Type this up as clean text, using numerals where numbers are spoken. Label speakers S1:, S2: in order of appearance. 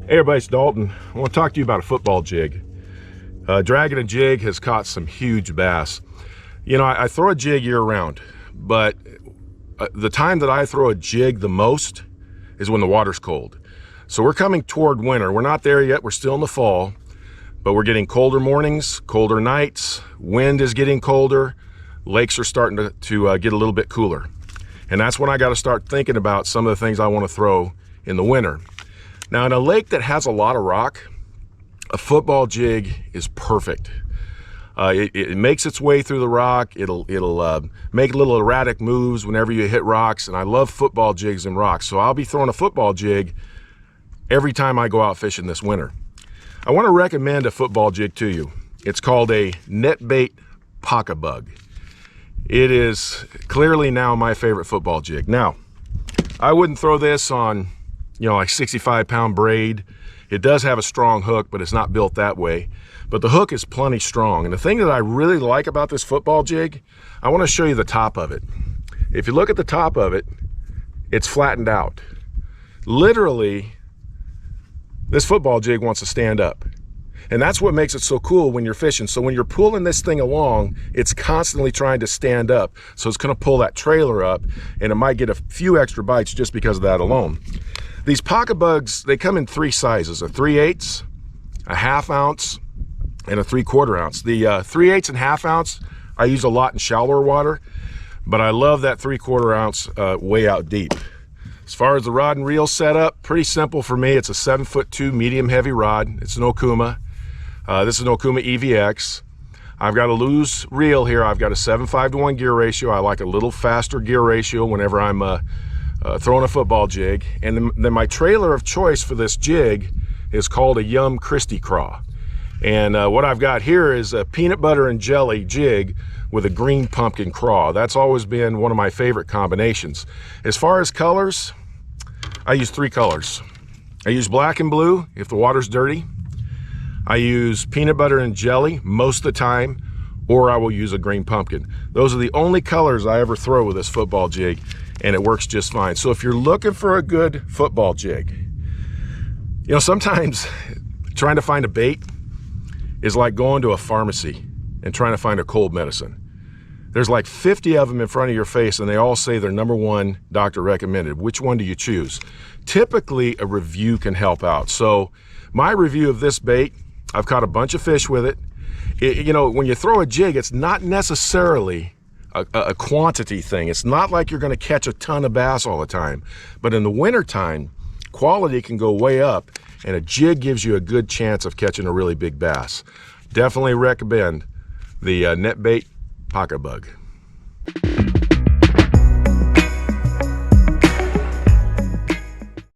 S1: Hey everybody, it's Dalton. I want to talk to you about a football jig. Dragging a jig has caught some huge bass. You know, I throw a jig year round, but the time that I throw a jig the most is when the water's cold. So we're coming toward winter. We're not there yet, we're still in the fall, but we're getting colder mornings, colder nights, wind is getting colder, lakes are starting to get a little bit cooler. And that's when I got to start thinking about some of the things I want to throw in the winter. Now, in a lake that has a lot of rock, a football jig is perfect. It makes its way through the rock. It'll make little erratic moves whenever you hit rocks, and I love football jigs and rocks. So I'll be throwing a football jig every time I go out fishing this winter. I want to recommend a football jig to you. It's called a Netbait Paca bug. It is clearly now my favorite football jig. Now, I wouldn't throw this on, you know, like 65-pound braid. It does have a strong hook, but it's not built that way. But the hook is plenty strong. And the thing that I really like about this football jig, I want to show you the top of it. If you look at the top of it, it's flattened out. Literally, this football jig wants to stand up. And that's what makes it so cool when you're fishing. So when you're pulling this thing along, it's constantly trying to stand up. So it's going to pull that trailer up, and it might get a few extra bites just because of that alone. These Paca bugs, they come in three sizes: a 3/8, a 1/2 ounce, and a 3/4 ounce. The 3/8 and 1/2 ounce I use a lot in shallower water, but I love that 3/4 ounce way out deep. As far as the rod and reel setup, pretty simple for me. It's a 7'2" medium heavy rod. It's an Okuma. This is an Okuma EVX. I've got a loose reel here. I've got a 7.5 to 1 gear ratio. I like a little faster gear ratio whenever I'm throwing a football jig. And then my trailer of choice for this jig is called a Yum Christie Craw. And what I've got here is a peanut butter and jelly jig with a green pumpkin craw. That's always been one of my favorite combinations. As far as colors, I use 3 colors. I use black and blue if the water's dirty. I use peanut butter and jelly most of the time, or I will use a green pumpkin. Those are the only colors I ever throw with this football jig, and it works just fine. So if you're looking for a good football jig, you know, sometimes trying to find a bait is like going to a pharmacy and trying to find a cold medicine. There's like 50 of them in front of your face, and they all say they're #1 doctor recommended. Which one do you choose? Typically, a review can help out. So my review of this bait, I've caught a bunch of fish with it. You know, when you throw a jig, it's not necessarily a quantity thing. It's not like you're going to catch a ton of bass all the time. But in the winter time, quality can go way up, and a jig gives you a good chance of catching a really big bass. Definitely recommend the Netbait Paca bug.